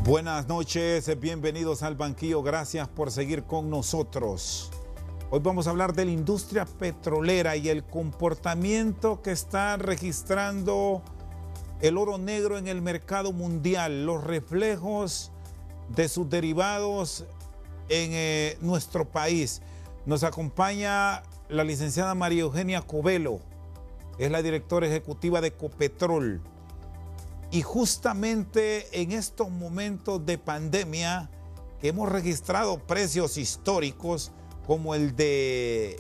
Buenas noches, bienvenidos al Banquillo, gracias por seguir con nosotros. Hoy vamos a hablar de la industria petrolera y el comportamiento que está registrando el oro negro en el mercado mundial, los reflejos de sus derivados en nuestro país. Nos acompaña la licenciada María Eugenia Covelo, es la directora ejecutiva de Ecopetrol. Y justamente en estos momentos de pandemia que hemos registrado precios históricos como el de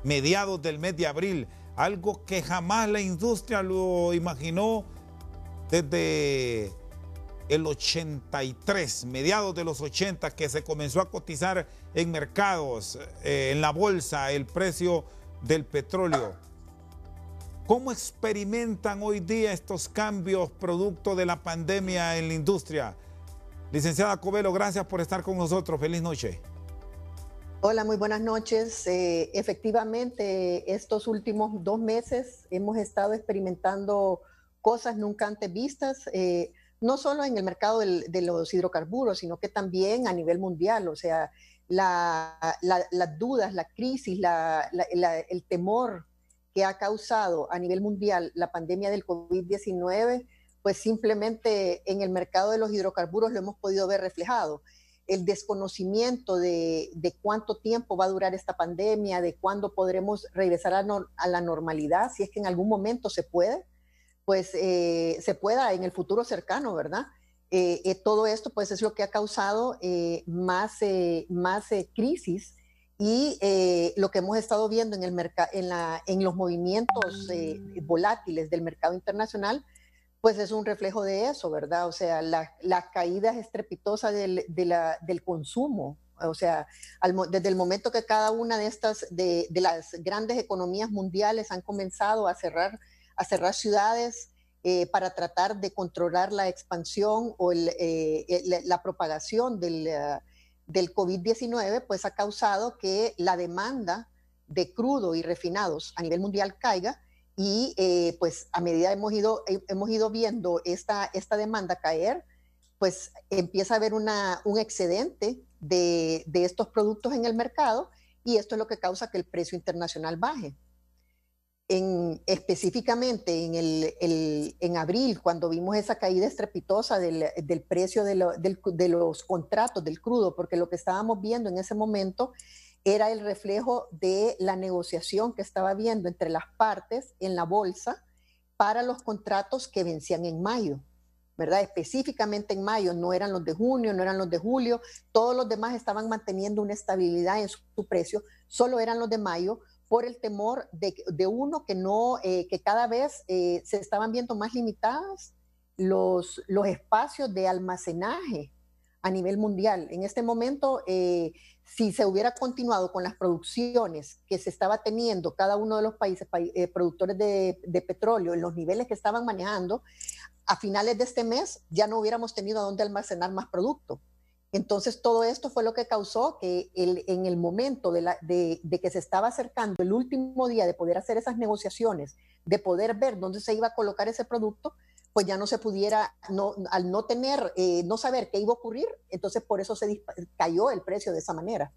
mediados del mes de abril, algo que jamás la industria lo imaginó desde el 83, mediados de los 80, que se comenzó a cotizar en mercados, en la bolsa, el precio del petróleo. ¿Cómo experimentan hoy día estos cambios producto de la pandemia en la industria? Licenciada Covelo, gracias por estar con nosotros. Feliz noche. Hola, muy buenas noches. Efectivamente, estos últimos 2 meses hemos estado experimentando cosas nunca antes vistas, no solo en el mercado de los hidrocarburos, sino que también a nivel mundial. O sea, las dudas, la crisis, el temor que ha causado a nivel mundial la pandemia del COVID-19, pues simplemente en el mercado de los hidrocarburos lo hemos podido ver reflejado. El desconocimiento de cuánto tiempo va a durar esta pandemia, de cuándo podremos regresar a la normalidad, si es que en algún momento se puede, pues se pueda en el futuro cercano, ¿verdad? Todo esto pues es lo que ha causado más crisis. Y lo que hemos estado viendo en los movimientos volátiles del mercado internacional, pues es un reflejo de eso, ¿verdad? O sea, las caídas estrepitosas del consumo. O sea, desde el momento que cada una de las grandes economías mundiales han comenzado a cerrar ciudades para tratar de controlar la expansión o la propagación del COVID-19, pues ha causado que la demanda de crudo y refinados a nivel mundial caiga y pues a medida hemos ido viendo esta demanda caer, pues empieza a haber un excedente de estos productos en el mercado y esto es lo que causa que el precio internacional baje. Específicamente en abril, cuando vimos esa caída estrepitosa del precio de los contratos del crudo, porque lo que estábamos viendo en ese momento era el reflejo de la negociación que estaba habiendo entre las partes en la bolsa para los contratos que vencían en mayo, ¿verdad? Específicamente en mayo, no eran los de junio, no eran los de julio, todos los demás estaban manteniendo una estabilidad en su precio, solo eran los de mayo, por el temor de uno que cada vez se estaban viendo más limitadas los espacios de almacenaje a nivel mundial. En este momento, si se hubiera continuado con las producciones que se estaba teniendo cada uno de los países productores de petróleo en los niveles que estaban manejando, a finales de este mes ya no hubiéramos tenido a dónde almacenar más producto. Entonces, todo esto fue lo que causó que en el momento de que se estaba acercando el último día de poder hacer esas negociaciones, de poder ver dónde se iba a colocar ese producto, pues ya no se pudiera, al no tener, no saber qué iba a ocurrir, entonces por eso cayó el precio de esa manera.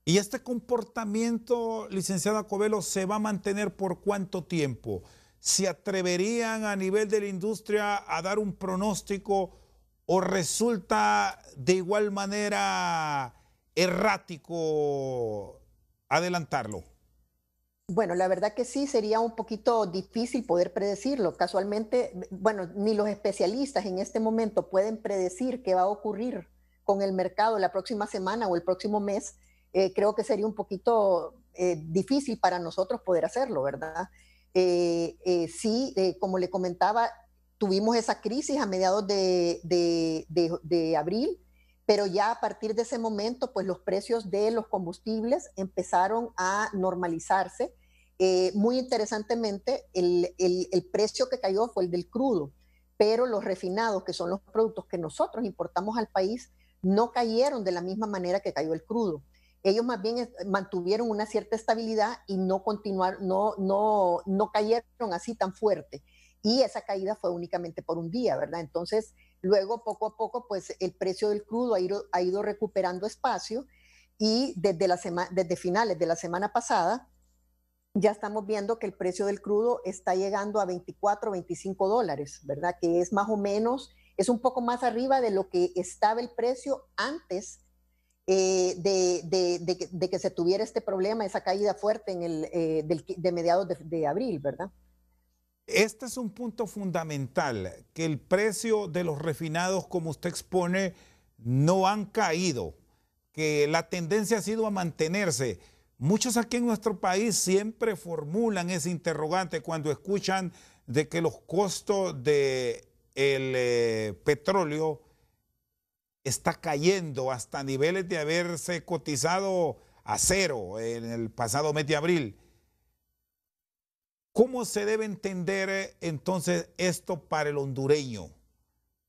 ¿Y este comportamiento, licenciada Covelo, se va a mantener por cuánto tiempo? ¿Se atreverían a nivel de la industria a dar un pronóstico o resulta de igual manera errático adelantarlo? Bueno, la verdad que sí, sería un poquito difícil poder predecirlo. Casualmente, bueno, ni los especialistas en este momento pueden predecir qué va a ocurrir con el mercado la próxima semana o el próximo mes. Creo que sería un poquito difícil para nosotros poder hacerlo, ¿verdad? Sí, como le comentaba, tuvimos esa crisis a mediados de abril, pero ya a partir de ese momento, pues los precios de los combustibles empezaron a normalizarse. Muy interesantemente, el precio que cayó fue el del crudo, pero los refinados, que son los productos que nosotros importamos al país, no cayeron de la misma manera que cayó el crudo. Ellos más bien mantuvieron una cierta estabilidad y no cayeron así tan fuerte. Y esa caída fue únicamente por un día, ¿verdad? Entonces, Luego, poco a poco, pues el precio del crudo ha ido recuperando espacio y desde finales de la semana pasada ya estamos viendo que el precio del crudo está llegando a 24, 25 dólares, ¿verdad? Que es más o menos, es un poco más arriba de lo que estaba el precio antes de que se tuviera este problema, esa caída fuerte de mediados de abril, ¿verdad? Este es un punto fundamental, que el precio de los refinados, como usted expone, no han caído, que la tendencia ha sido a mantenerse. Muchos aquí en nuestro país siempre formulan ese interrogante cuando escuchan de que los costos del petróleo está cayendo hasta niveles de haberse cotizado a cero en el pasado mes de abril. ¿Cómo se debe entender entonces esto para el hondureño?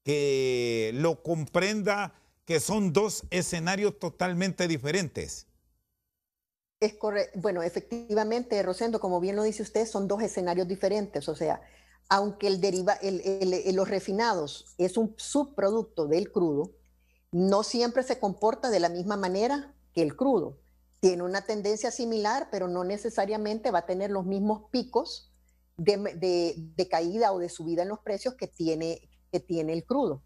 Que lo comprenda que son dos escenarios totalmente diferentes. Es correcto. Bueno, efectivamente, Rosendo, como bien lo dice usted, son dos escenarios diferentes. O sea, aunque los refinados es un subproducto del crudo, no siempre se comporta de la misma manera que el crudo. Tiene una tendencia similar, pero no necesariamente va a tener los mismos picos de caída o de subida en los precios que tiene el crudo.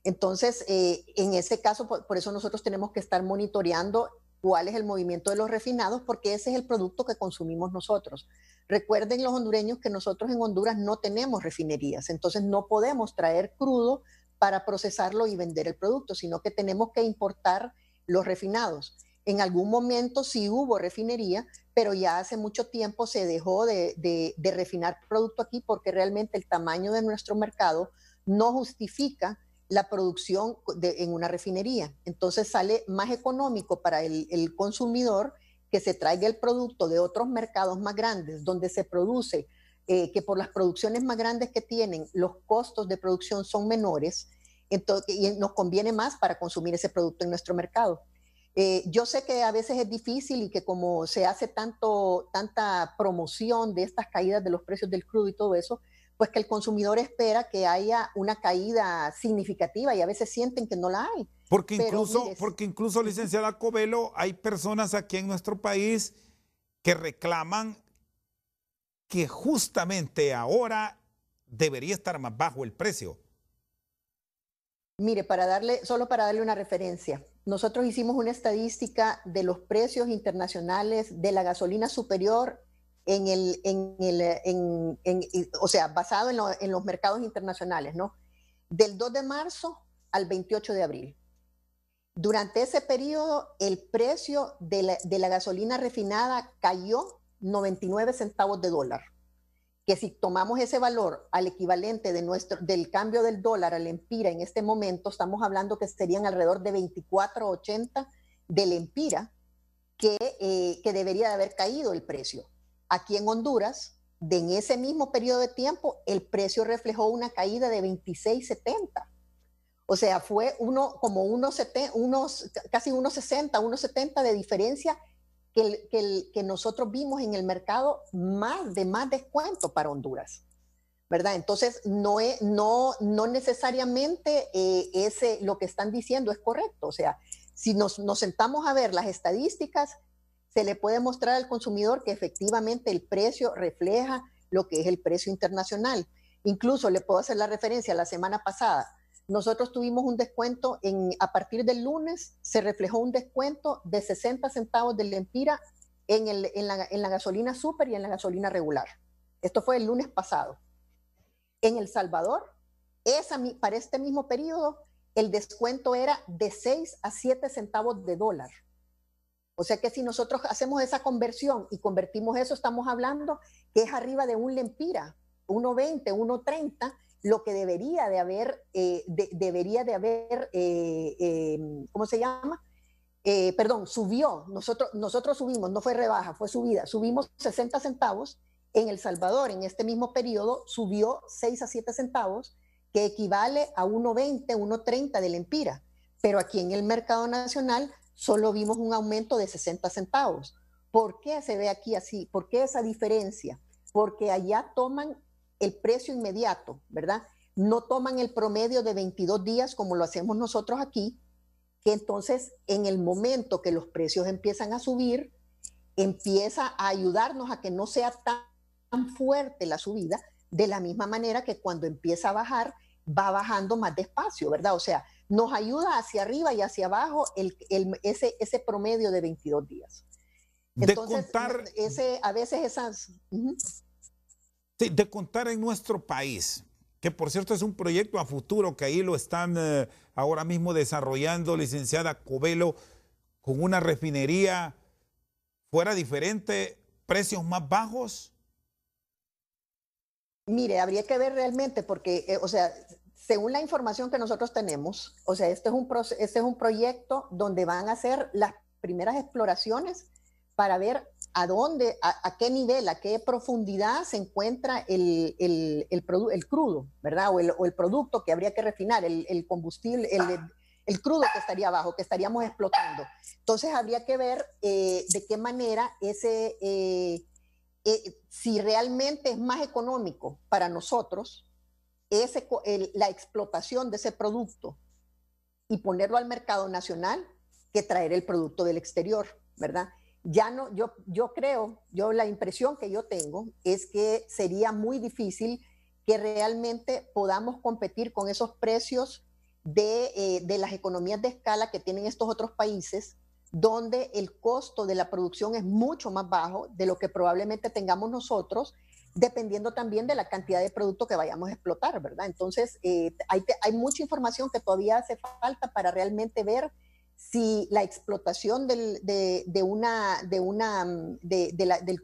Entonces, en ese caso, por eso nosotros tenemos que estar monitoreando cuál es el movimiento de los refinados, porque ese es el producto que consumimos nosotros. Recuerden los hondureños que nosotros en Honduras no tenemos refinerías, entonces no podemos traer crudo para procesarlo y vender el producto, sino que tenemos que importar los refinados. En algún momento sí hubo refinería, pero ya hace mucho tiempo se dejó de refinar producto aquí porque realmente el tamaño de nuestro mercado no justifica la producción en una refinería. Entonces sale más económico para el consumidor que se traiga el producto de otros mercados más grandes donde se produce, que por las producciones más grandes que tienen, los costos de producción son menores, entonces, y nos conviene más para consumir ese producto en nuestro mercado. Yo sé que a veces es difícil y que como se hace tanta promoción de estas caídas de los precios del crudo y todo eso, pues que el consumidor espera que haya una caída significativa y a veces sienten que no la hay. Porque incluso, licenciada Covelo, hay personas aquí en nuestro país que reclaman que justamente ahora debería estar más bajo el precio. Mire, solo para darle una referencia, nosotros hicimos una estadística de los precios internacionales de la gasolina superior o sea, basado en los mercados internacionales, ¿no? Del 2 de marzo al 28 de abril. Durante ese periodo, el precio de la gasolina refinada cayó 99 centavos de dólar. Que si tomamos ese valor al equivalente del cambio del dólar al empira en este momento, estamos hablando que serían alrededor de 24.80 del empira que debería de haber caído el precio. Aquí en Honduras, en ese mismo periodo de tiempo, el precio reflejó una caída de 26.70. O sea, fue casi 1.60, 1.70 de diferencia que nosotros vimos en el mercado más descuento para Honduras, ¿verdad? Entonces, no necesariamente lo que están diciendo es correcto. O sea, si nos sentamos a ver las estadísticas, se le puede mostrar al consumidor que efectivamente el precio refleja lo que es el precio internacional. Incluso le puedo hacer la referencia a la semana pasada. Nosotros tuvimos un descuento a partir del lunes, se reflejó un descuento de 60 centavos del empira en la gasolina super y en la gasolina regular. Esto fue el lunes pasado. En El Salvador, para este mismo periodo, el descuento era de 6 a 7 centavos de dólar. O sea que si nosotros hacemos esa conversión y convertimos eso, estamos hablando que es arriba de un lempira, 1.20, 1.30, lo que debería de haber, ¿cómo se llama? Subió. Nosotros subimos, no fue rebaja, fue subida. Subimos 60 centavos. En El Salvador, en este mismo periodo, subió 6 a 7 centavos, que equivale a 1.20, 1.30 del empira. Pero aquí en el mercado nacional solo vimos un aumento de 60 centavos. ¿Por qué se ve aquí así? ¿Por qué esa diferencia? Porque allá toman el precio inmediato, ¿verdad? no toman el promedio de 22 días como lo hacemos nosotros aquí, que entonces en el momento que los precios empiezan a subir, empieza a ayudarnos a que no sea tan fuerte la subida, de la misma manera que cuando empieza a bajar, va bajando más despacio, ¿verdad? O sea, nos ayuda hacia arriba y hacia abajo ese promedio de 22 días. De Entonces, contar, a veces esas... sí, de contar en nuestro país, que por cierto es un proyecto a futuro que ahí lo están ahora mismo desarrollando, licenciada Covelo, con una refinería fuera diferente, precios más bajos. Mire, habría que ver realmente porque, o sea, según la información que nosotros tenemos, o sea, este es un proyecto donde van a hacer las primeras exploraciones para ver a dónde, a qué nivel, a qué profundidad se encuentra el crudo, ¿verdad? O el producto que habría que refinar, el combustible, el crudo que estaría abajo, que estaríamos explotando. Entonces habría que ver de qué manera si realmente es más económico para nosotros la explotación de ese producto y ponerlo al mercado nacional que traer el producto del exterior, ¿verdad? Ya no, yo creo, la impresión que yo tengo es que sería muy difícil que realmente podamos competir con esos precios de las economías de escala que tienen estos otros países, donde el costo de la producción es mucho más bajo de lo que probablemente tengamos nosotros, dependiendo también de la cantidad de producto que vayamos a explotar, ¿verdad? Entonces, hay mucha información que todavía hace falta para realmente ver si la explotación del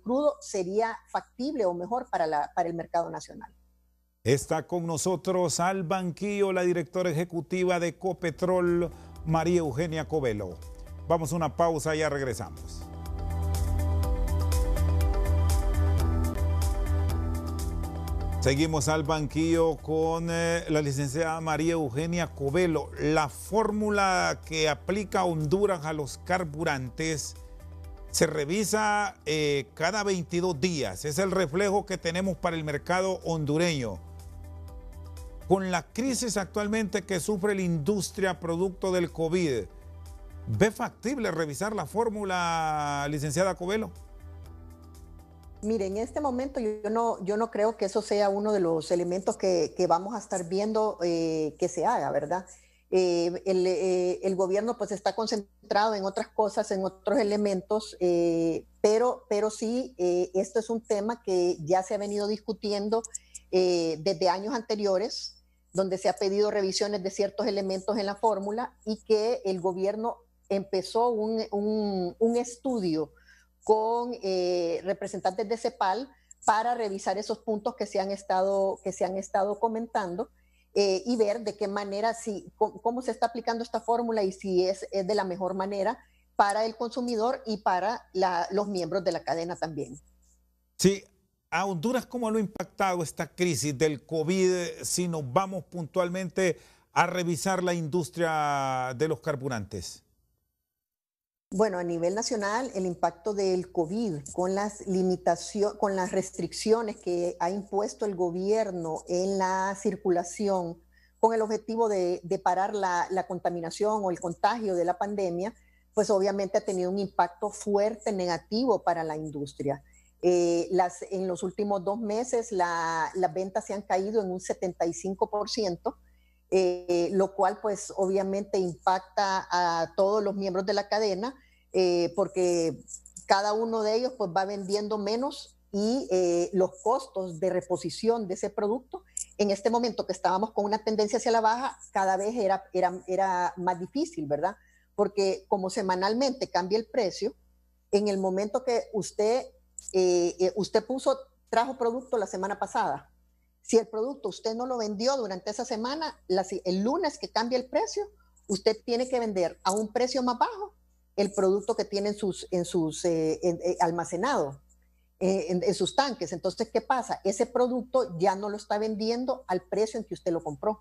crudo sería factible o mejor para el mercado nacional. Está con nosotros al banquillo la directora ejecutiva de Ecopetrol, María Eugenia Covelo. Vamos a una pausa y ya regresamos. Seguimos al banquillo con la licenciada María Eugenia Covelo. La fórmula que aplica Honduras a los carburantes se revisa cada 22 días. Es el reflejo que tenemos para el mercado hondureño. Con la crisis actualmente que sufre la industria producto del COVID, ¿ve factible revisar la fórmula, licenciada Covelo? Mire, en este momento yo no creo que eso sea uno de los elementos que vamos a estar viendo que se haga, ¿verdad? El gobierno pues está concentrado en otras cosas, en otros elementos, pero sí, esto es un tema que ya se ha venido discutiendo desde años anteriores, donde se ha pedido revisiones de ciertos elementos en la fórmula y que el gobierno empezó un estudio con representantes de CEPAL para revisar esos puntos que se han estado comentando y ver de qué manera, cómo se está aplicando esta fórmula y si es de la mejor manera para el consumidor y para los miembros de la cadena también. Sí, a Honduras, ¿cómo lo ha impactado esta crisis del COVID si nos vamos puntualmente a revisar la industria de los carburantes? Bueno, a nivel nacional, el impacto del COVID con las limitaciones, con las restricciones que ha impuesto el gobierno en la circulación, con el objetivo de parar la contaminación o el contagio de la pandemia, pues obviamente ha tenido un impacto fuerte negativo para la industria. En los últimos 2 meses las ventas se han caído en un 75%. Lo cual pues obviamente impacta a todos los miembros de la cadena porque cada uno de ellos pues va vendiendo menos y los costos de reposición de ese producto en este momento que estábamos con una tendencia hacia la baja cada vez era más difícil, ¿verdad? Porque como semanalmente cambia el precio, en el momento que usted trajo producto la semana pasada, si el producto usted no lo vendió durante esa semana, el lunes que cambia el precio, usted tiene que vender a un precio más bajo el producto que tiene almacenado en sus tanques. Entonces, ¿qué pasa? Ese producto ya no lo está vendiendo al precio en que usted lo compró.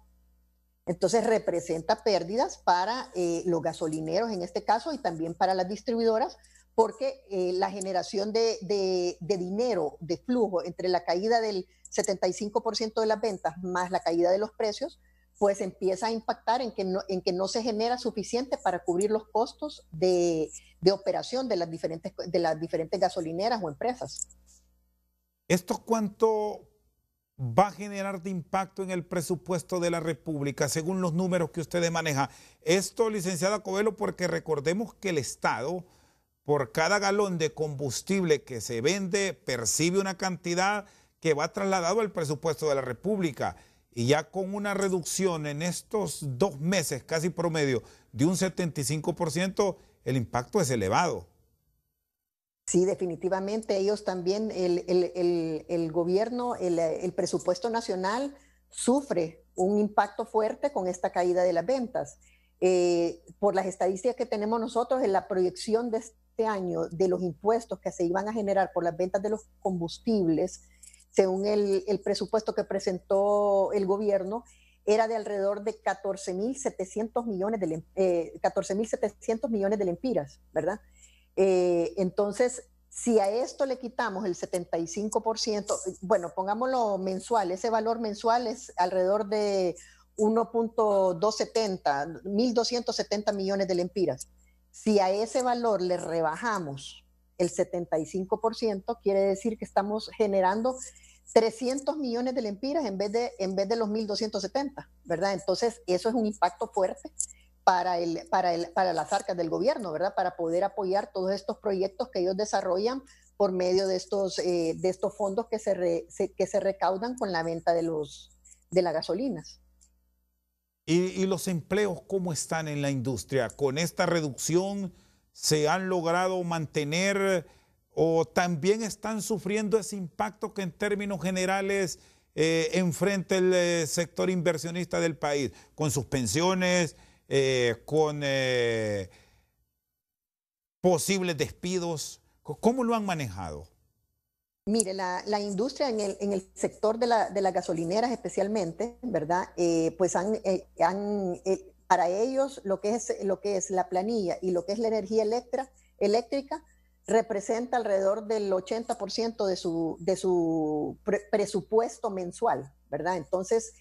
Entonces, representa pérdidas para los gasolineros en este caso y también para las distribuidoras, porque la generación de dinero, de flujo, entre la caída del 75% de las ventas más la caída de los precios, pues empieza a impactar en que no se genera suficiente para cubrir los costos de operación de las diferentes gasolineras o empresas. ¿Esto cuánto va a generar de impacto en el presupuesto de la República, según los números que ustedes manejan? Esto, licenciada Covelo, porque recordemos que el Estado, por cada galón de combustible que se vende, percibe una cantidad que va trasladado al presupuesto de la República. Y ya con una reducción en estos 2 meses, casi promedio, de un 75%, el impacto es elevado. Sí, definitivamente ellos también, el gobierno, el presupuesto nacional sufre un impacto fuerte con esta caída de las ventas. Por las estadísticas que tenemos nosotros, en la proyección de este año de los impuestos que se iban a generar por las ventas de los combustibles, según el presupuesto que presentó el gobierno, era de alrededor de 14.700 millones de lempiras, ¿verdad? Entonces, si a esto le quitamos el 75%, bueno, pongámoslo mensual, ese valor mensual es alrededor de 1.270 millones de lempiras. Si a ese valor le rebajamos el 75%, quiere decir que estamos generando 300 millones de lempiras en vez de los 1.270, ¿verdad? Entonces, eso es un impacto fuerte para las arcas del gobierno, ¿verdad? Para poder apoyar todos estos proyectos que ellos desarrollan por medio de estos fondos que se recaudan con la venta de las gasolinas. ¿Y los empleos cómo están en la industria? ¿Con esta reducción se han logrado mantener o también están sufriendo ese impacto que en términos generales enfrenta el sector inversionista del país, con suspensiones, con posibles despidos? ¿Cómo lo han manejado? Mire, la industria en el sector de las gasolineras especialmente, ¿verdad? Pues para ellos lo que es la planilla y lo que es la energía eléctrica representa alrededor del 80% de su presupuesto mensual, ¿verdad? Entonces,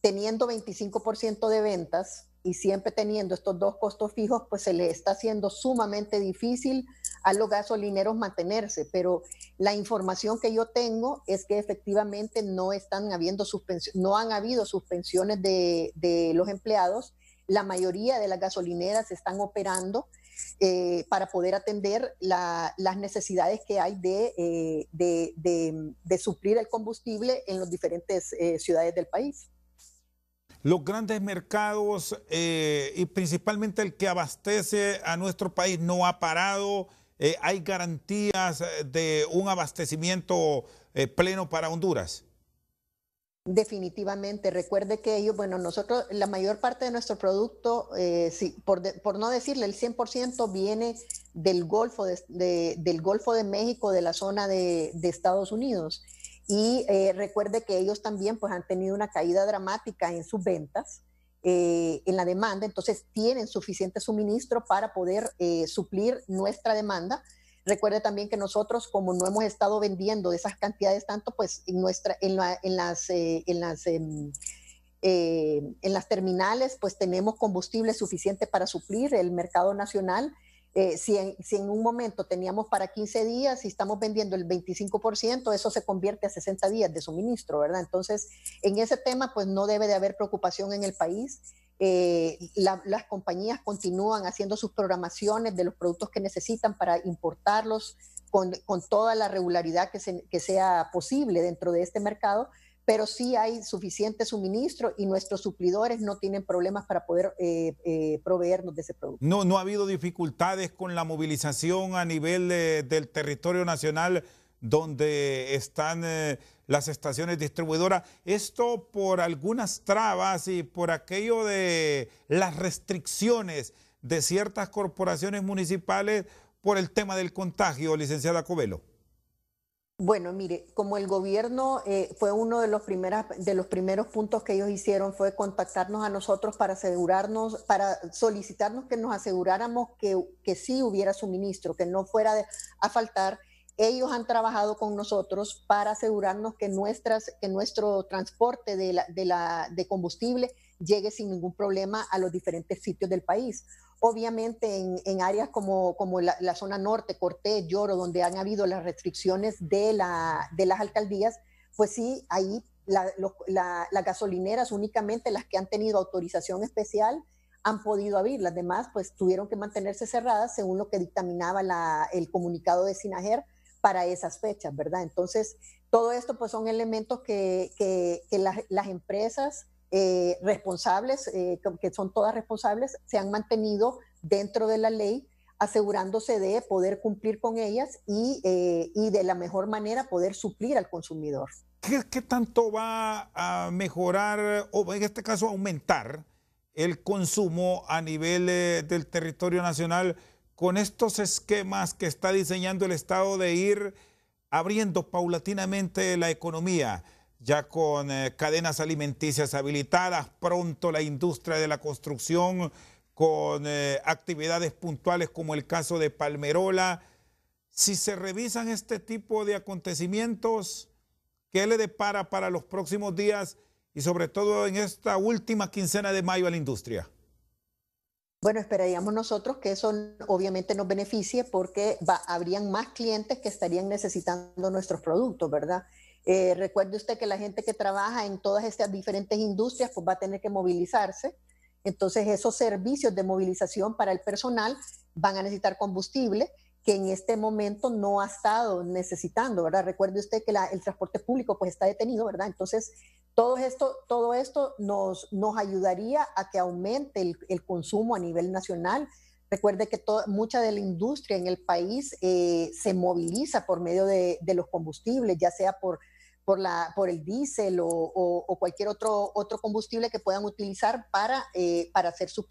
teniendo 25% de ventas y siempre teniendo estos dos costos fijos, pues se le está haciendo sumamente difícil a los gasolineros mantenerse, pero la información que yo tengo es que efectivamente no han habido suspensiones de los empleados. La mayoría de las gasolineras están operando para poder atender las necesidades que hay de suplir el combustible en las diferentes ciudades del país. Los grandes mercados y principalmente el que abastece a nuestro país no ha parado. ¿Hay garantías de un abastecimiento pleno para Honduras? Definitivamente. Recuerde que ellos, bueno, nosotros, la mayor parte de nuestro producto, sí, por no decirle el 100%, viene del Golfo del Golfo de México, de la zona de Estados Unidos. Y recuerde que ellos también pues, han tenido una caída dramática en sus ventas, en la demanda, entonces tienen suficiente suministro para poder suplir nuestra demanda. Recuerde también que nosotros, como no hemos estado vendiendo esas cantidades tanto, pues en las terminales, pues tenemos combustible suficiente para suplir el mercado nacional. Si en un momento teníamos para 15 días y estamos vendiendo el 25%, eso se convierte a 60 días de suministro, ¿verdad? Entonces, en ese tema, pues no debe de haber preocupación en el país. Las compañías continúan haciendo sus programaciones de los productos que necesitan para importarlos con toda la regularidad que sea posible dentro de este mercado, pero sí hay suficiente suministro y nuestros suplidores no tienen problemas para poder proveernos de ese producto. No ha habido dificultades con la movilización a nivel del territorio nacional donde están las estaciones distribuidoras. Esto por algunas trabas y por aquello de las restricciones de ciertas corporaciones municipales por el tema del contagio, licenciada Covelo. Bueno, mire, como el gobierno fue uno de los primeros puntos que ellos hicieron fue contactarnos a nosotros para asegurarnos, para solicitarnos que nos aseguráramos que sí hubiera suministro, que no fuera a faltar. Ellos han trabajado con nosotros para asegurarnos que nuestro transporte de combustible llegue sin ningún problema a los diferentes sitios del país. Obviamente en áreas como la zona norte, Cortés, Lloro, donde han habido las restricciones de las alcaldías, pues sí, ahí las gasolineras únicamente las que han tenido autorización especial han podido abrir, las demás pues tuvieron que mantenerse cerradas según lo que dictaminaba el comunicado de Sinajer para esas fechas, ¿verdad? Entonces, todo esto pues son elementos que las empresas responsables, que son todas responsables, se han mantenido dentro de la ley, asegurándose de poder cumplir con ellas y de la mejor manera poder suplir al consumidor. ¿Qué tanto va a mejorar o en este caso aumentar el consumo a nivel del territorio nacional con estos esquemas que está diseñando el Estado de ir abriendo paulatinamente la economía, ya con cadenas alimenticias habilitadas, pronto la industria de la construcción con actividades puntuales como el caso de Palmerola? Si se revisan este tipo de acontecimientos, ¿qué le depara para los próximos días y sobre todo en esta última quincena de mayo a la industria? Bueno, esperaríamos nosotros que eso obviamente nos beneficie porque habrían más clientes que estarían necesitando nuestros productos, ¿verdad? Recuerde usted que la gente que trabaja en todas estas diferentes industrias pues va a tener que movilizarse. Entonces esos servicios de movilización para el personal van a necesitar combustible que en este momento no ha estado necesitando, ¿verdad? Recuerde usted que el transporte público pues está detenido, ¿verdad? Entonces todo esto nos ayudaría a que aumente el consumo a nivel nacional. Recuerde que mucha de la industria en el país se moviliza por medio de los combustibles, ya sea por el diésel o cualquier otro combustible que puedan utilizar para hacer sus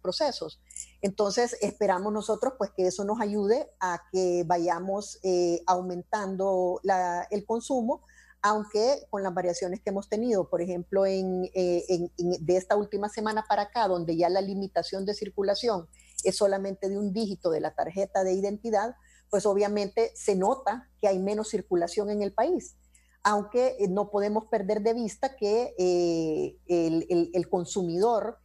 procesos. Entonces, esperamos nosotros pues que eso nos ayude a que vayamos aumentando el consumo, aunque con las variaciones que hemos tenido, por ejemplo, de esta última semana para acá, donde ya la limitación de circulación es solamente de un dígito de la tarjeta de identidad, pues obviamente se nota que hay menos circulación en el país. Aunque no podemos perder de vista que el consumidor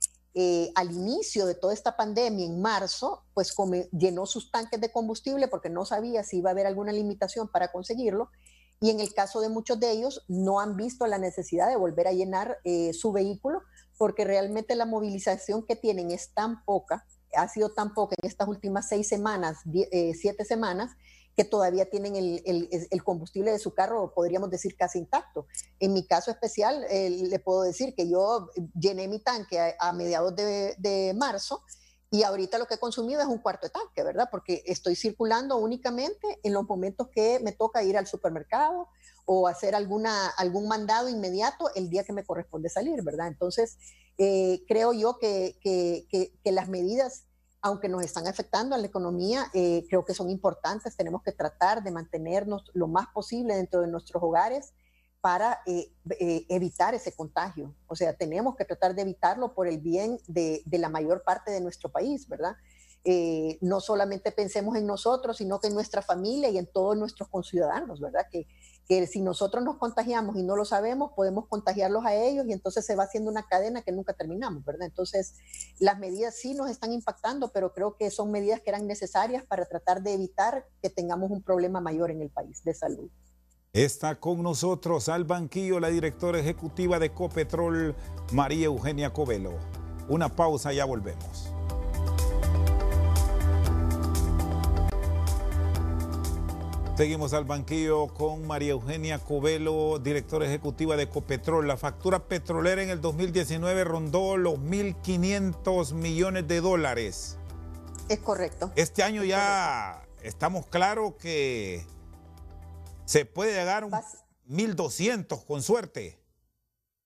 al inicio de toda esta pandemia, en marzo, pues llenó sus tanques de combustible porque no sabía si iba a haber alguna limitación para conseguirlo. Y en el caso de muchos de ellos, no han visto la necesidad de volver a llenar su vehículo porque realmente la movilización que tienen es tan poca, ha sido tan poca en estas últimas 6 semanas, 7 semanas, que todavía tienen el combustible de su carro, podríamos decir, casi intacto. En mi caso especial, le puedo decir que yo llené mi tanque a mediados de marzo y ahorita lo que he consumido es un cuarto de tanque, ¿verdad? Porque estoy circulando únicamente en los momentos que me toca ir al supermercado o hacer algún mandado inmediato el día que me corresponde salir, ¿verdad? Entonces, creo yo que las medidas, aunque nos están afectando a la economía, creo que son importantes. Tenemos que tratar de mantenernos lo más posible dentro de nuestros hogares para evitar ese contagio. O sea, tenemos que tratar de evitarlo por el bien de la mayor parte de nuestro país, ¿verdad? No solamente pensemos en nosotros, sino que en nuestra familia y en todos nuestros conciudadanos, ¿verdad? Que si nosotros nos contagiamos y no lo sabemos, podemos contagiarlos a ellos y entonces se va haciendo una cadena que nunca terminamos, ¿verdad? Entonces, las medidas sí nos están impactando, pero creo que son medidas que eran necesarias para tratar de evitar que tengamos un problema mayor en el país de salud. Está con nosotros al banquillo la directora ejecutiva de Ecopetrol, María Eugenia Covelo. Una pausa, ya volvemos. Seguimos al banquillo con María Eugenia Covelo, directora ejecutiva de Ecopetrol. La factura petrolera en el 2019 rondó los 1.500 millones de dólares. Es correcto. Este año ya estamos claros que se puede llegar a 1.200 con suerte.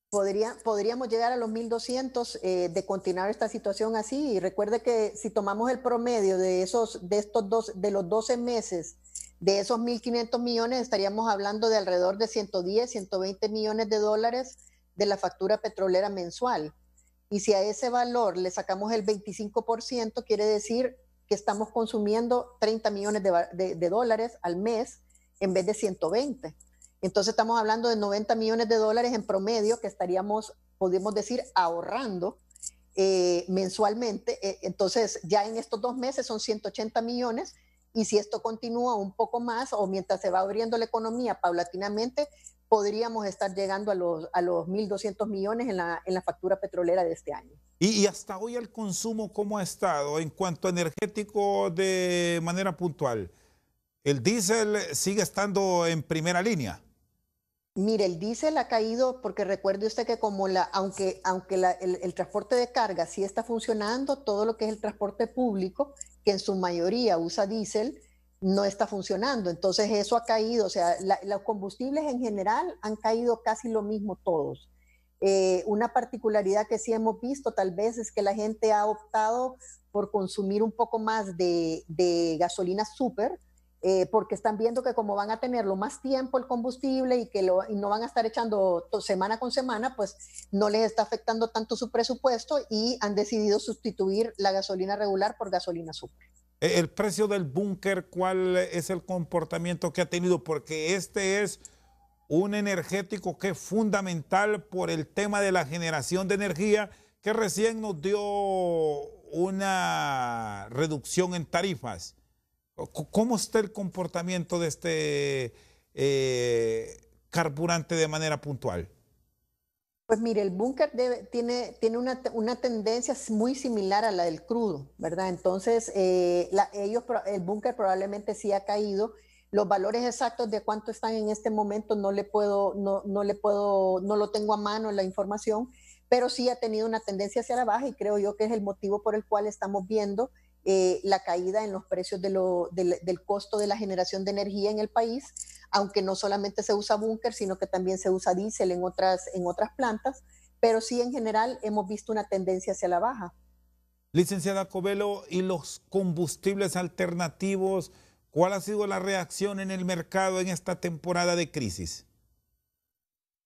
Podríamos llegar a los 1.200 de continuar esta situación así. Y recuerde que si tomamos el promedio de los 12 meses De esos 1.500 millones estaríamos hablando de alrededor de 110, 120 millones de dólares de la factura petrolera mensual. Y si a ese valor le sacamos el 25%, quiere decir que estamos consumiendo 30 millones de dólares al mes en vez de 120. Entonces estamos hablando de 90 millones de dólares en promedio que estaríamos, podemos decir, ahorrando mensualmente. Entonces ya en estos 2 meses son 180 millones y si esto continúa un poco más o mientras se va abriendo la economía paulatinamente, podríamos estar llegando a los 1.200 millones en la factura petrolera de este año. Y hasta hoy el consumo, ¿cómo ha estado en cuanto a energético de manera puntual? ¿El diésel sigue estando en primera línea? Mire, el diésel ha caído porque recuerde usted que como aunque el transporte de carga sí está funcionando, todo lo que es el transporte público, que en su mayoría usa diésel, no está funcionando. Entonces eso ha caído, o sea, los combustibles en general han caído casi lo mismo todos. Una particularidad que sí hemos visto tal vez es que la gente ha optado por consumir un poco más de gasolina súper, porque están viendo que como van a tenerlo más tiempo el combustible y no van a estar echando semana con semana, pues no les está afectando tanto su presupuesto y han decidido sustituir la gasolina regular por gasolina súper. El precio del búnker, ¿cuál es el comportamiento que ha tenido? Porque este es un energético que es fundamental por el tema de la generación de energía, que recién nos dio una reducción en tarifas. ¿Cómo está el comportamiento de este carburante de manera puntual? Pues mire, el búnker tiene una tendencia muy similar a la del crudo, ¿verdad? Entonces, el búnker probablemente sí ha caído. Los valores exactos de cuánto están en este momento no lo tengo a mano la información, pero sí ha tenido una tendencia hacia la baja y creo yo que es el motivo por el cual estamos viendo la caída en los precios del costo de la generación de energía en el país, aunque no solamente se usa búnker, sino que también se usa diésel en otras plantas, pero sí en general hemos visto una tendencia hacia la baja. Licenciada Covelo, ¿y los combustibles alternativos? ¿Cuál ha sido la reacción en el mercado en esta temporada de crisis?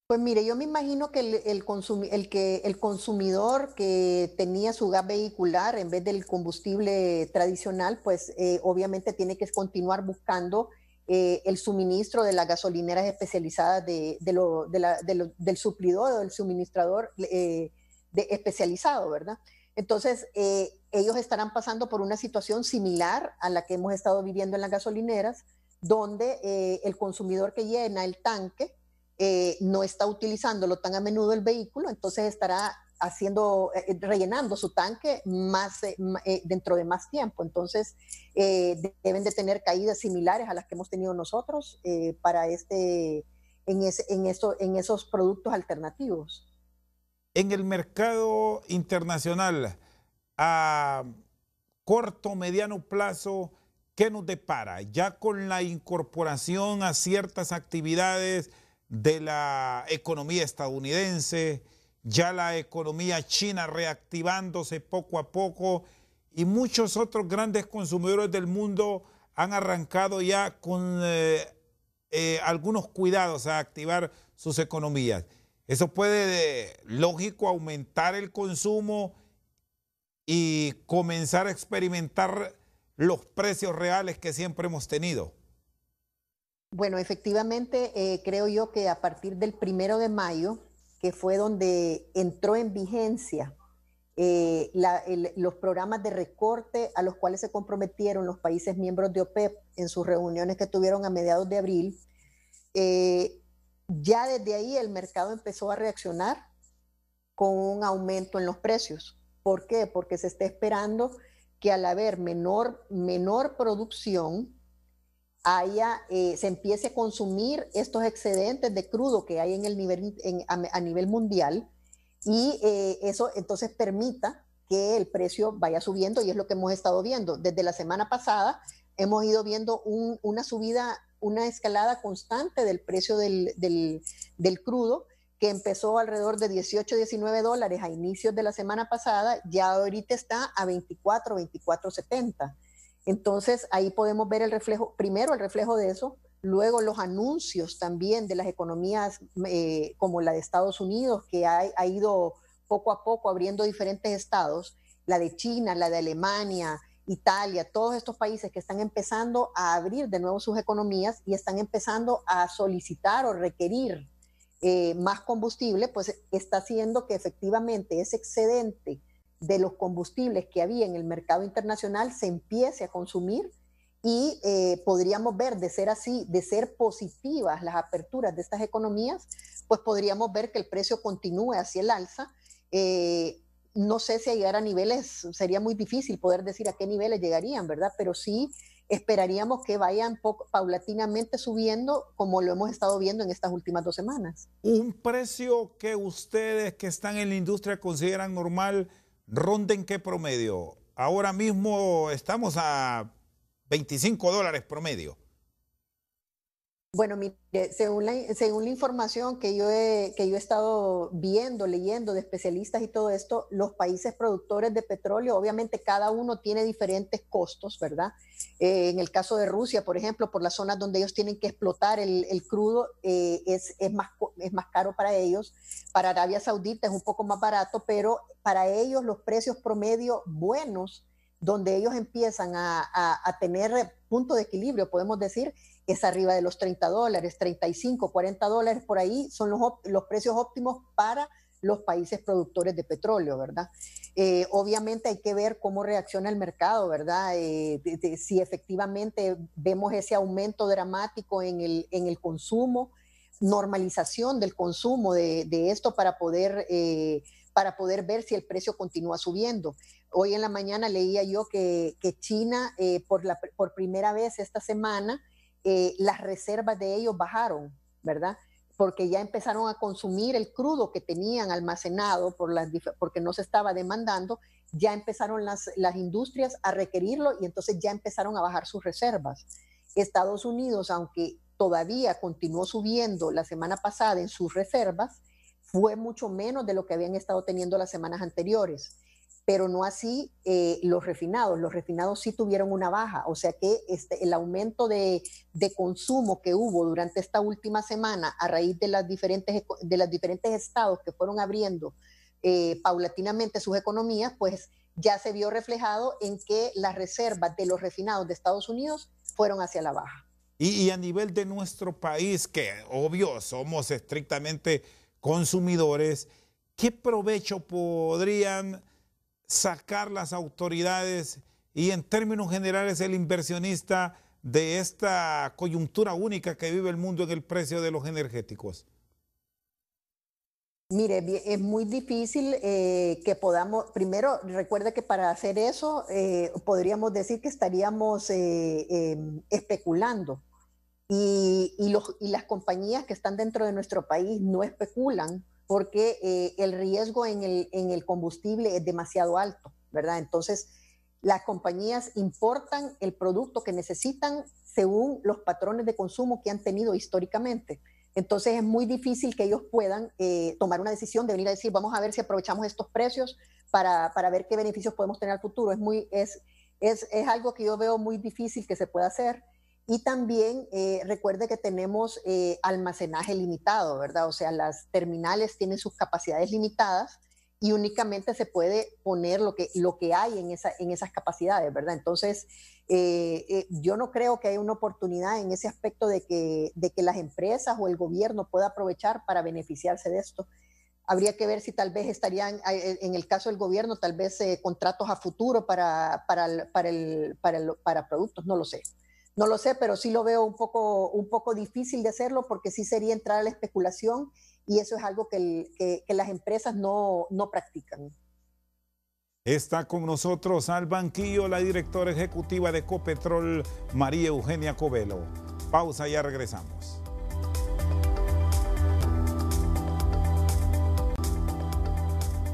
Pues mire, yo me imagino que el consumidor que tenía su gas vehicular en vez del combustible tradicional, pues obviamente tiene que continuar buscando el suministro de las gasolineras especializadas del suplidor o del suministrador especializado, ¿verdad? Entonces, ellos estarán pasando por una situación similar a la que hemos estado viviendo en las gasolineras, donde el consumidor que llena el tanque no está utilizándolo tan a menudo el vehículo, entonces estará rellenando su tanque dentro de más tiempo. Entonces, deben de tener caídas similares a las que hemos tenido nosotros en esos productos alternativos. En el mercado internacional, a corto, mediano plazo, ¿qué nos depara? Ya con la incorporación a ciertas actividades de la economía estadounidense, ya la economía china reactivándose poco a poco y muchos otros grandes consumidores del mundo han arrancado ya con algunos cuidados a activar sus economías. Eso puede, lógico, aumentar el consumo y comenzar a experimentar los precios reales que siempre hemos tenido. Bueno, efectivamente, creo yo que a partir del 1 de mayo, que fue donde entró en vigencia los programas de recorte a los cuales se comprometieron los países miembros de OPEP en sus reuniones que tuvieron a mediados de abril, ya desde ahí el mercado empezó a reaccionar con un aumento en los precios. ¿Por qué? Porque se está esperando que al haber menor producción, se empiece a consumir estos excedentes de crudo que hay a nivel mundial y eso entonces permita que el precio vaya subiendo y es lo que hemos estado viendo. Desde la semana pasada hemos ido viendo una subida, una escalada constante del precio del crudo que empezó alrededor de 18, 19 dólares a inicios de la semana pasada, ya ahorita está a 24, 24.70. Entonces ahí podemos ver el reflejo, primero el reflejo de eso, luego los anuncios también de las economías como la de Estados Unidos, que ha ido poco a poco abriendo diferentes estados, la de China, la de Alemania, Italia, todos estos países que están empezando a abrir de nuevo sus economías y están empezando a solicitar o requerir más combustible, pues está haciendo que efectivamente ese excedente de los combustibles que había en el mercado internacional se empiece a consumir y podríamos ver, de ser así, de ser positivas las aperturas de estas economías, pues podríamos ver que el precio continúe hacia el alza. No sé si llegar a niveles, sería muy difícil poder decir a qué niveles llegarían, ¿verdad? Pero sí esperaríamos que vayan paulatinamente subiendo como lo hemos estado viendo en estas últimas 2 semanas. Un precio que ustedes que están en la industria consideran normal, ¿ronda en qué promedio? Ahora mismo estamos a $25 promedio. Bueno, mire, según la información que yo he estado viendo, leyendo de especialistas y todo esto, los países productores de petróleo, obviamente cada uno tiene diferentes costos, ¿verdad? En el caso de Rusia, por ejemplo, por las zonas donde ellos tienen que explotar el crudo, es más caro para ellos. Para Arabia Saudita es un poco más barato, pero para ellos los precios promedio buenos, donde ellos empiezan a tener punto de equilibrio, podemos decir, es arriba de los $30, 35, $40 por ahí son los precios óptimos para los países productores de petróleo, ¿verdad? Obviamente hay que ver cómo reacciona el mercado, ¿verdad? Si efectivamente vemos ese aumento dramático en el consumo, normalización del consumo de esto para poder ver si el precio continúa subiendo. Hoy en la mañana leía yo que China, por primera vez esta semana, las reservas de ellos bajaron, ¿verdad? Porque ya empezaron a consumir el crudo que tenían almacenado porque no se estaba demandando, ya empezaron las industrias a requerirlo y entonces ya empezaron a bajar sus reservas. Estados Unidos, aunque todavía continuó subiendo la semana pasada en sus reservas, fue mucho menos de lo que habían estado teniendo las semanas anteriores. Pero no así los refinados. Los refinados sí tuvieron una baja, o sea que el aumento de consumo que hubo durante esta última semana a raíz de los diferentes estados que fueron abriendo paulatinamente sus economías, pues ya se vio reflejado en que las reservas de los refinados de Estados Unidos fueron hacia la baja. Y a nivel de nuestro país, que obvio somos estrictamente consumidores, ¿qué provecho podrían sacar las autoridades y en términos generales el inversionista de esta coyuntura única que vive el mundo en el precio de los energéticos? Mire, es muy difícil que podamos, primero recuerde que para hacer eso podríamos decir que estaríamos especulando y las compañías que están dentro de nuestro país no especulan porque el riesgo en el combustible es demasiado alto, ¿verdad? Entonces, las compañías importan el producto que necesitan según los patrones de consumo que han tenido históricamente. Entonces, es muy difícil que ellos puedan tomar una decisión de venir a decir, vamos a ver si aprovechamos estos precios para ver qué beneficios podemos tener al futuro. Es algo que yo veo muy difícil que se pueda hacer. Y también recuerde que tenemos almacenaje limitado, ¿verdad? O sea, las terminales tienen sus capacidades limitadas y únicamente se puede poner lo que hay en esas capacidades, ¿verdad? Entonces, yo no creo que haya una oportunidad en ese aspecto de que las empresas o el gobierno pueda aprovechar para beneficiarse de esto. Habría que ver si tal vez estarían, en el caso del gobierno, tal vez contratos a futuro para productos, no lo sé. No lo sé, pero sí lo veo un poco difícil de hacerlo porque sí sería entrar a la especulación y eso es algo que las empresas no practican. Está con nosotros al banquillo la directora ejecutiva de Ecopetrol, María Eugenia Covelo. Pausa, ya regresamos.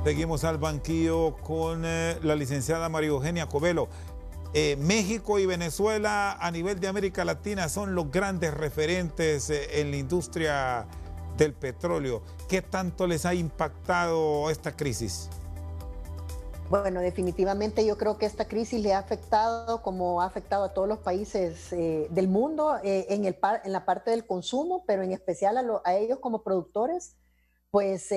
Seguimos al banquillo con la licenciada María Eugenia Covelo. México y Venezuela a nivel de América Latina son los grandes referentes en la industria del petróleo. ¿Qué tanto les ha impactado esta crisis? Bueno, definitivamente yo creo que esta crisis le ha afectado, como ha afectado a todos los países del mundo, en la parte del consumo, pero en especial a ellos como productores, pues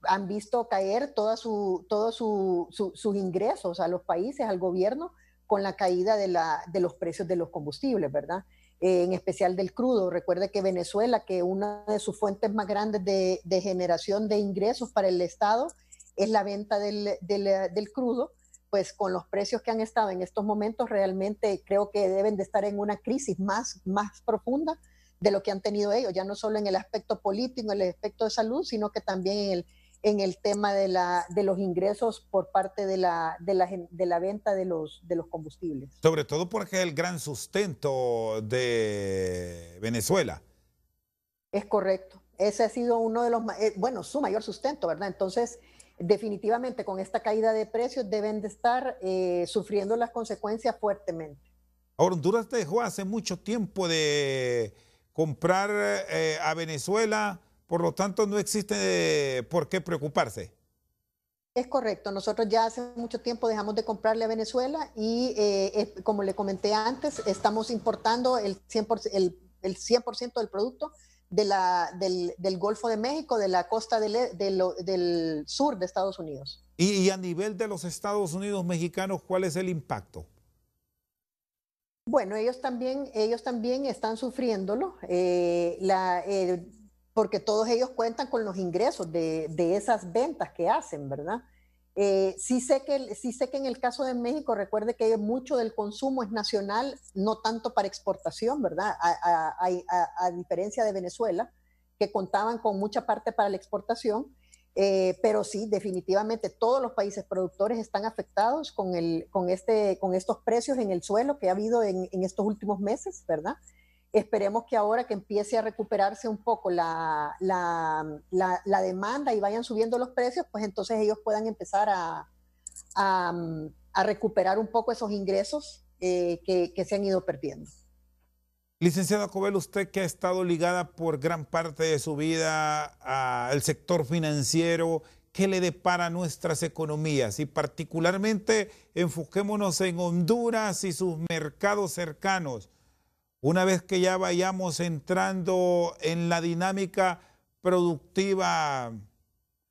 han visto caer sus ingresos a los países, al gobierno, con la caída de los precios de los combustibles, ¿verdad? En especial del crudo. Recuerde que Venezuela, que una de sus fuentes más grandes de generación de ingresos para el Estado es la venta del crudo, pues con los precios que han estado en estos momentos, realmente creo que deben de estar en una crisis más profunda de lo que han tenido ellos, ya no solo en el aspecto político, en el aspecto de salud, sino que también en el tema de los ingresos por parte de la venta de los combustibles. Sobre todo porque es el gran sustento de Venezuela. Es correcto. Ese ha sido uno de los, bueno, su mayor sustento, ¿verdad? Entonces, definitivamente con esta caída de precios deben de estar sufriendo las consecuencias fuertemente. Ahora, Honduras dejó hace mucho tiempo de comprar a Venezuela, por lo tanto no existe por qué preocuparse. Es correcto, nosotros ya hace mucho tiempo dejamos de comprarle a Venezuela y como le comenté antes, estamos importando el 100% del producto del Golfo de México, de la costa del sur de Estados Unidos. Y a nivel de los Estados Unidos mexicanos, ¿cuál es el impacto? Bueno, ellos también están sufriéndolo, porque todos ellos cuentan con los ingresos de esas ventas que hacen, ¿verdad? Sí sé que en el caso de México, recuerde que mucho del consumo es nacional, no tanto para exportación, ¿verdad? A diferencia de Venezuela, que contaban con mucha parte para la exportación. Pero sí, definitivamente todos los países productores están afectados con estos precios en el suelo que ha habido en estos últimos meses, ¿verdad? Esperemos que ahora que empiece a recuperarse un poco la demanda y vayan subiendo los precios, pues entonces ellos puedan empezar a recuperar un poco esos ingresos que se han ido perdiendo. Licenciada Covelo, usted que ha estado ligada por gran parte de su vida al sector financiero, ¿qué le depara a nuestras economías? Y particularmente enfoquémonos en Honduras y sus mercados cercanos. Una vez que ya vayamos entrando en la dinámica productiva,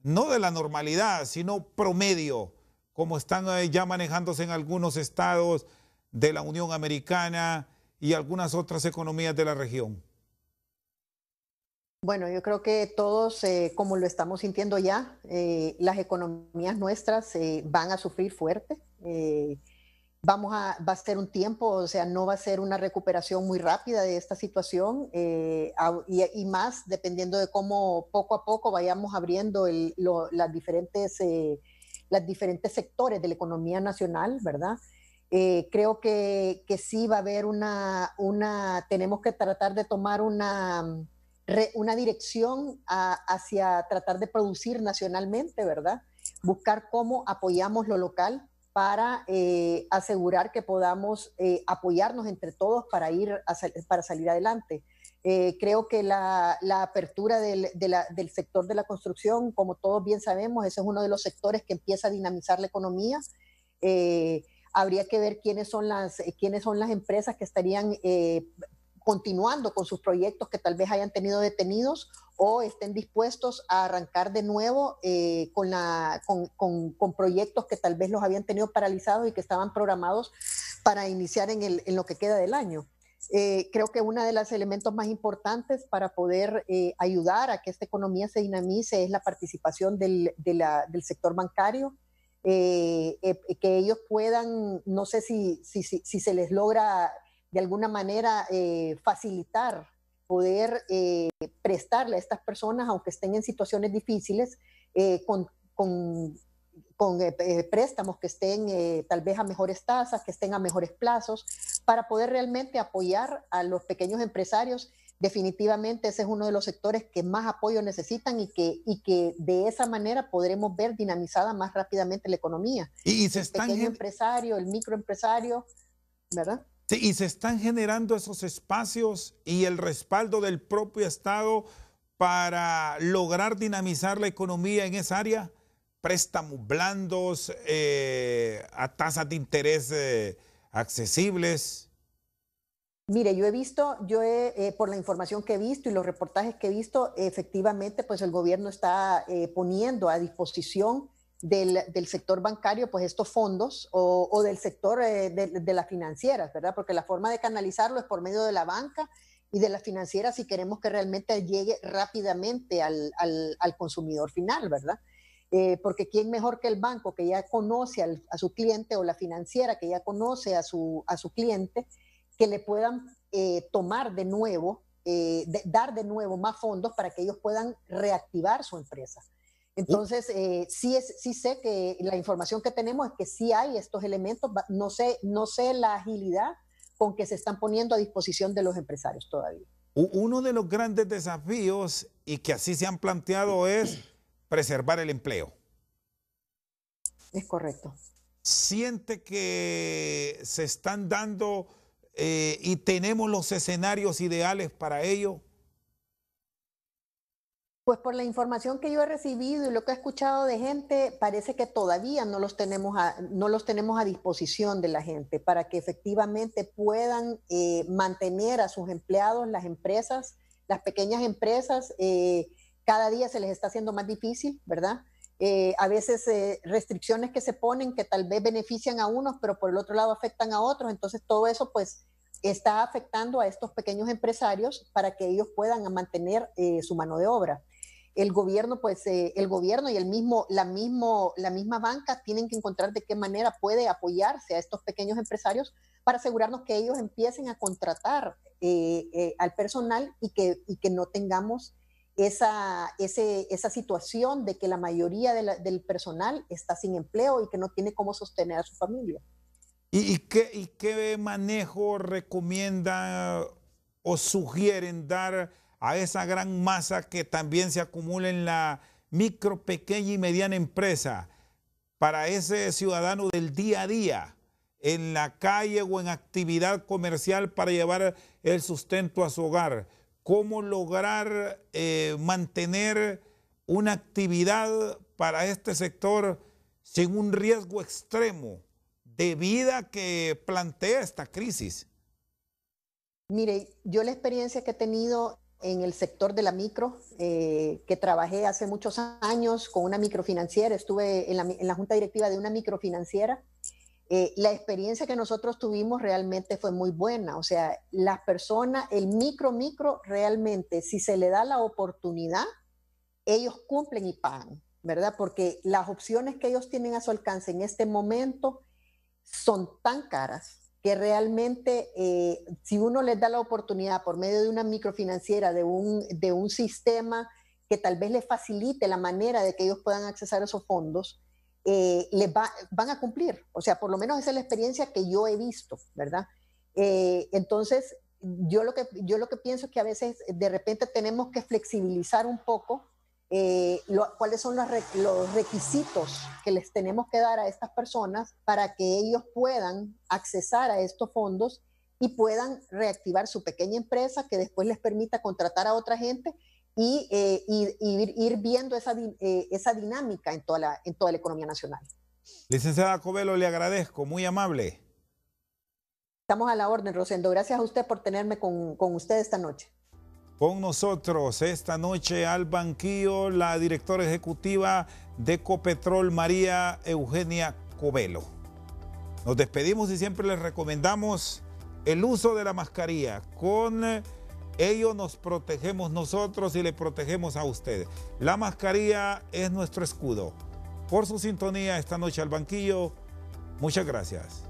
no de la normalidad, sino promedio, como están ya manejándose en algunos estados de la Unión Americana y algunas otras economías de la región. Bueno, yo creo que todos, como lo estamos sintiendo ya, las economías nuestras van a sufrir fuerte. Va a ser un tiempo, o sea, no va a ser una recuperación muy rápida de esta situación y más dependiendo de cómo poco a poco vayamos abriendo las diferentes sectores de la economía nacional, ¿verdad? Creo que sí va a haber tenemos que tratar de tomar una dirección hacia tratar de producir nacionalmente, ¿verdad? Buscar cómo apoyamos lo local para asegurar que podamos apoyarnos entre todos para salir adelante. Creo que la apertura del sector de la construcción, como todos bien sabemos, ese es uno de los sectores que empieza a dinamizar la economía. Habría que ver quiénes son las empresas que estarían continuando con sus proyectos que tal vez hayan tenido detenidos o estén dispuestos a arrancar de nuevo con proyectos que tal vez los habían tenido paralizados y que estaban programados para iniciar en lo que queda del año. Creo que uno de los elementos más importantes para poder ayudar a que esta economía se dinamice es la participación del sector bancario. Que ellos puedan, no sé si se les logra de alguna manera facilitar, poder prestarle a estas personas, aunque estén en situaciones difíciles, con préstamos que estén tal vez a mejores tasas, que estén a mejores plazos, para poder realmente apoyar a los pequeños empresarios. Definitivamente ese es uno de los sectores que más apoyo necesitan y que de esa manera podremos ver dinamizada más rápidamente la economía. Y el pequeño empresario, el microempresario, ¿verdad? Sí, y se están generando esos espacios y el respaldo del propio Estado para lograr dinamizar la economía en esa área, préstamos blandos a tasas de interés accesibles. Mire, por la información que he visto y los reportajes que he visto, efectivamente, pues el gobierno está poniendo a disposición del sector bancario, pues estos fondos o del sector de las financieras, ¿verdad? Porque la forma de canalizarlo es por medio de la banca y de las financieras si queremos que realmente llegue rápidamente al consumidor final, ¿verdad? Porque quién mejor que el banco que ya conoce a su cliente o la financiera que ya conoce a su cliente, que le puedan tomar de nuevo, dar de nuevo más fondos para que ellos puedan reactivar su empresa. Entonces, sí sé que la información que tenemos es que sí hay estos elementos, no sé la agilidad con que se están poniendo a disposición de los empresarios todavía. Uno de los grandes desafíos, y que así se han planteado, es preservar el empleo. Es correcto. ¿Siente que se están dando y tenemos los escenarios ideales para ello? Pues por la información que yo he recibido y lo que he escuchado de gente, parece que todavía no los tenemos a disposición de la gente para que efectivamente puedan mantener a sus empleados, las empresas, las pequeñas empresas. Cada día se les está haciendo más difícil, ¿verdad? A veces restricciones que se ponen que tal vez benefician a unos, pero por el otro lado afectan a otros. Entonces todo eso pues está afectando a estos pequeños empresarios para que ellos puedan mantener su mano de obra. El gobierno y la misma banca tienen que encontrar de qué manera puede apoyarse a estos pequeños empresarios para asegurarnos que ellos empiecen a contratar al personal y que no tengamos esa situación de que la mayoría del personal está sin empleo y que no tiene cómo sostener a su familia. ¿Y qué manejo recomienda o sugieren dar a esa gran masa que también se acumula en la micro, pequeña y mediana empresa, para ese ciudadano del día a día, en la calle o en actividad comercial para llevar el sustento a su hogar? ¿Cómo lograr mantener una actividad para este sector sin un riesgo extremo de vida que plantea esta crisis? Mire, yo la experiencia que he tenido en el sector de la micro, que trabajé hace muchos años con una microfinanciera, estuve en la junta directiva de una microfinanciera. La experiencia que nosotros tuvimos realmente fue muy buena. O sea, las personas, el micro realmente, si se le da la oportunidad, ellos cumplen y pagan, ¿verdad? Porque las opciones que ellos tienen a su alcance en este momento son tan caras que realmente si uno les da la oportunidad por medio de una microfinanciera, de un sistema que tal vez les facilite la manera de que ellos puedan accesar a esos fondos, van a cumplir. O sea, por lo menos esa es la experiencia que yo he visto, ¿verdad? Entonces, yo lo que pienso es que a veces de repente tenemos que flexibilizar un poco cuáles son los requisitos que les tenemos que dar a estas personas para que ellos puedan accesar a estos fondos y puedan reactivar su pequeña empresa que después les permita contratar a otra gente y ir viendo esa dinámica en toda la economía nacional. Licenciada Covelo, le agradezco, muy amable. Estamos a la orden, Rosendo. Gracias a usted por tenerme con usted esta noche. Con nosotros esta noche al banquillo la directora ejecutiva de Ecopetrol, María Eugenia Covelo. Nos despedimos y siempre les recomendamos el uso de la mascarilla. Con ello nos protegemos nosotros y le protegemos a ustedes. La mascarilla es nuestro escudo. Por su sintonía esta noche al banquillo, muchas gracias.